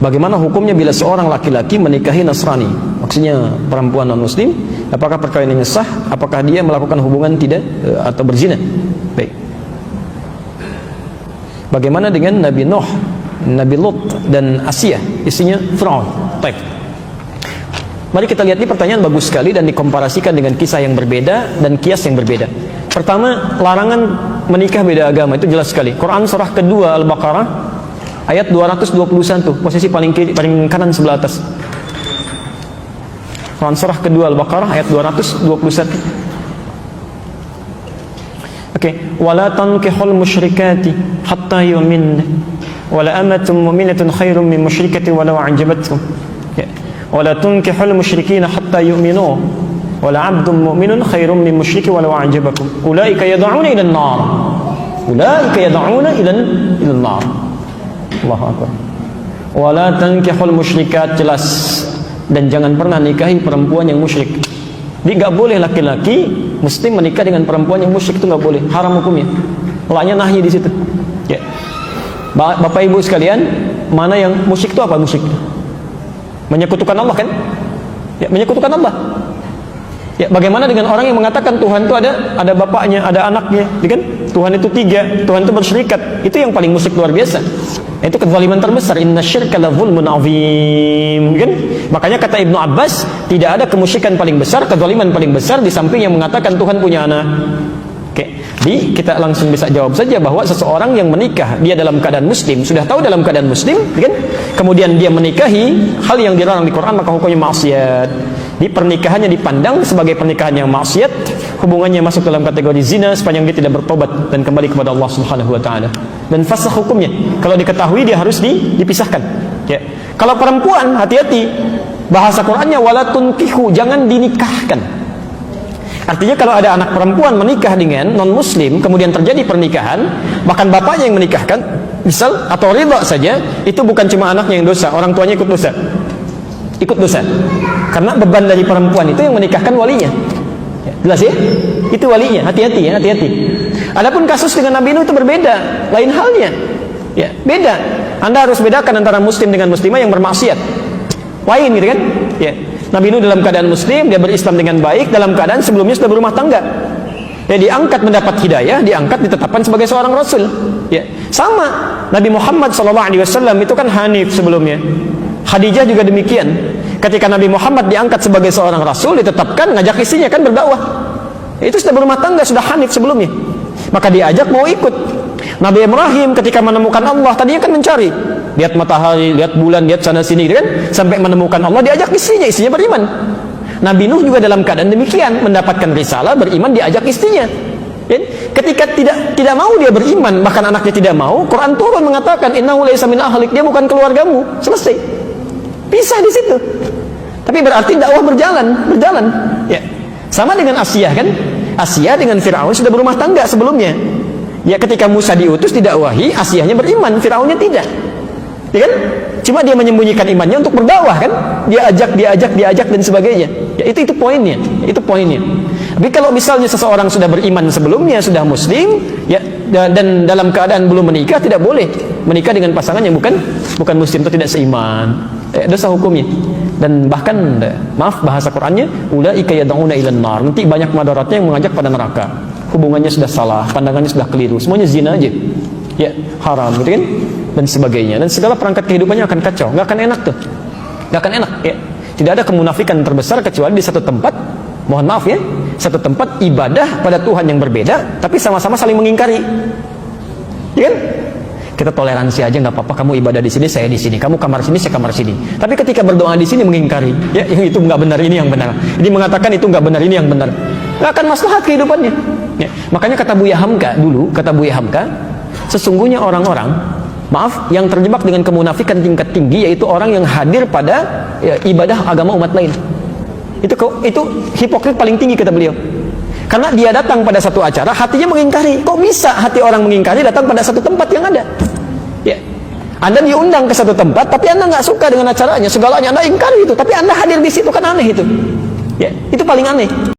Bagaimana hukumnya bila seorang laki-laki menikahi Nasrani, maksudnya perempuan non-muslim? Apakah perkawinannya sah? Apakah dia melakukan hubungan tidak atau berzina? Baik. Bagaimana dengan Nabi Nuh, Nabi Lut dan Asia, istrinya Firaun? Baik. Mari kita lihat, ini pertanyaan bagus sekali dan dikomparasikan dengan kisah yang berbeda dan kias yang berbeda. Pertama, larangan menikah beda agama itu jelas sekali. Quran surah kedua Al-Baqarah ayat 221, posisi paling kiri, paling kanan sebelah atas. Quran surah kedua Al-Baqarah ayat 221. Oke, wala tankihul musyrikati hatta yu'min wala amatun mu'minatun khairum min musyrikati walau a'jabatkum. Ya. Wala tunkihul musyrikina hatta yu'minu wala 'abdun mu'minun khairum min musyriki walau a'jabakum. Ulaika yad'una ila an-nar. Ulaika yad'una ila an-nar. Allahu Akbar. Wala tankihul musyrikat, jelas, dan jangan pernah nikahi perempuan yang musyrik. Jadi enggak boleh laki-laki muslim menikah dengan perempuan yang musyrik, itu enggak boleh, haram hukumnya. Laknya nahi di situ. Ya. Bapak Ibu sekalian, mana yang musyrik itu apa musyrik? Menyekutukan Allah kan? Ya, menyekutukan Allah. Ya, bagaimana dengan orang yang mengatakan Tuhan itu ada bapaknya, ada anaknya, kan? Tuhan itu tiga, Tuhan itu bersyirikat. Itu yang paling musyrik luar biasa. Itu kezaliman terbesar. Innasyirka ladzulmun azim, kan? Makanya kata Ibnu Abbas, tidak ada kemusyrikan paling besar, kezaliman paling besar di samping yang mengatakan Tuhan punya anak. Oke. Jadi kita langsung bisa jawab saja bahwa seseorang yang menikah dia dalam keadaan muslim, sudah tahu dalam keadaan muslim, kan? Kemudian dia menikahi hal yang dilarang di Quran, maka hukumnya maksiat. Di pernikahannya dipandang sebagai pernikahan yang maksiat, hubungannya masuk dalam kategori zina sepanjang dia tidak bertobat dan kembali kepada Allah Subhanahu wa taala. Dan fasakh hukumnya. Kalau diketahui dia harus dipisahkan. Ya. Kalau perempuan, hati-hati. Bahasa Qur'annya wala tunkihu, jangan dinikahkan. Artinya kalau ada anak perempuan menikah dengan non-muslim, kemudian terjadi pernikahan, bahkan bapaknya yang menikahkan, misal, atau ridha saja, itu bukan cuma anaknya yang dosa, orang tuanya ikut dosa. Ikut dosa. Karena beban dari perempuan itu yang menikahkan walinya. Ya, jelas ya? Itu walinya, hati-hati ya, hati-hati. Adapun kasus dengan Nabi Nuh itu berbeda, lain halnya. Ya, beda. Anda harus bedakan antara muslim dengan muslimah yang bermaksiat. Lain gitu kan? Ya. Nabi Nuh dalam keadaan muslim, dia berislam dengan baik, dalam keadaan sebelumnya sudah berumah tangga. Ya, diangkat mendapat hidayah, diangkat ditetapkan sebagai seorang rasul. Ya, sama. Nabi Muhammad SAW itu kan hanif sebelumnya. Khadijah juga demikian. Ketika Nabi Muhammad diangkat sebagai seorang rasul, ditetapkan, ngajak istrinya kan berdakwah. Itu sudah berumah tangga, sudah hanif sebelumnya. Maka diajak mau ikut. Nabi Ibrahim ketika menemukan Allah, tadinya kan mencari, lihat matahari, lihat bulan, lihat sana sini, kan? Sampai menemukan Allah, diajak istrinya beriman. Nabi Nuh juga dalam keadaan demikian, mendapatkan risalah, beriman, diajak istrinya. Ketika tidak mau dia beriman, bahkan anaknya tidak mau, Quran turun mengatakan innahu laysa min ahlik, dia bukan keluargamu. Selesai. Pisah di situ. Tapi berarti dakwah berjalan. Ya. Sama dengan Asia kan? Asia dengan Firaun sudah berumah tangga sebelumnya. Ya, ketika Musa diutus didakwahi, Asianya beriman, Firaunnya tidak. Ya kan? Cuma dia menyembunyikan imannya untuk berdakwah kan? Dia ajak dan sebagainya. Ya, itu poinnya. Itu poinnya. Tapi kalau misalnya seseorang sudah beriman sebelumnya, sudah muslim, ya, dan dalam keadaan belum menikah, tidak boleh menikah dengan pasangan yang bukan muslim atau tidak seiman. Dosa hukumnya. Dan bahkan maaf bahasa Qur'annya, ulaika yad'una ilan nar. Nanti banyak madaratnya yang mengajak pada neraka. Hubungannya sudah salah, pandangannya sudah keliru, semuanya zina aja. Ya, haram gitu kan? Dan sebagainya. Dan segala perangkat kehidupannya akan kacau, nggak akan enak tuh. Nggak akan enak, ya. Tidak ada kemunafikan terbesar kecuali di satu tempat, mohon maaf ya, satu tempat ibadah pada Tuhan yang berbeda, tapi sama-sama saling mengingkari. Ya kan? Kita toleransi aja, nggak apa-apa, kamu ibadah di sini, saya di sini, kamu kamar sini, saya kamar sini. Tapi ketika berdoa di sini mengingkari, ya yang itu nggak benar, ini yang benar. Jadi mengatakan itu nggak benar, ini yang benar. Nggak akan maslahat kehidupannya. Ya. Makanya kata Buya Hamka dulu, sesungguhnya orang-orang, maaf, yang terjebak dengan kemunafikan tingkat tinggi, yaitu orang yang hadir pada ibadah agama umat lain. Itu hipokrit paling tinggi kata beliau. Karena dia datang pada satu acara, hatinya mengingkari. Kok bisa hati orang mengingkari datang pada satu tempat yang ada? Ya. Anda diundang ke satu tempat, tapi Anda nggak suka dengan acaranya, segalanya Anda ingkari itu, tapi Anda hadir di situ, kan aneh itu. Ya, itu paling aneh.